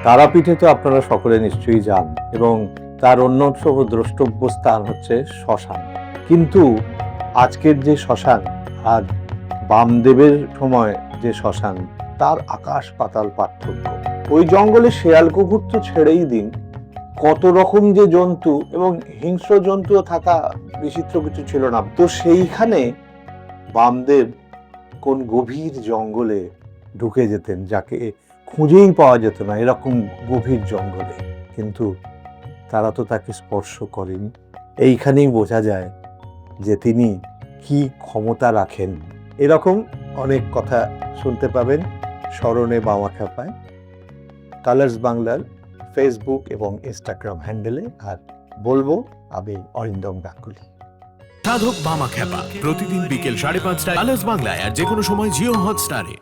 তারাপীঠে তো আপনারা সকলে নিশ্চয়ই যান এবং তার অন্যতম দ্রষ্টব্য স্থান হচ্ছে শ্মশান। কিন্তু আজকের যে শ্মশান আর বামদেবের সময় যে শ্মশান, তার আকাশ পাতাল পার্থক্য। ওই জঙ্গলে শেয়াল কুকুর তো ছেড়েই দিন, কত রকম যে জন্তু এবং হিংস্র জন্তুও থাকা বিচিত্র কিছু ছিল না। তো সেইখানে বামদেব কোন গভীর জঙ্গলে ঢুকে যেতেন, যাকে খুঁজেই পাওয়া যেত না, এরকম গভীর জঙ্গলে। কিন্তু তারা তো তাকে স্পর্শ করেনি। এইখানেই বোঝা যায় যে তিনি কি ক্ষমতা রাখেন। এরকম অনেক কথা শুনতে পাবেন স্মরণে বামাখ্যাপায়, কালার্স বাংলার ফেসবুক এবং ইনস্টাগ্রাম হ্যান্ডেলে। আর বলবো, আমি অরিন্দম গাঙ্গুলি। সাধক বামাখ্যাপা প্রতিদিন বিকেল 5:30টায় কালার্স বাংলায় আর যে কোনো সময় জিও হটস্টারে।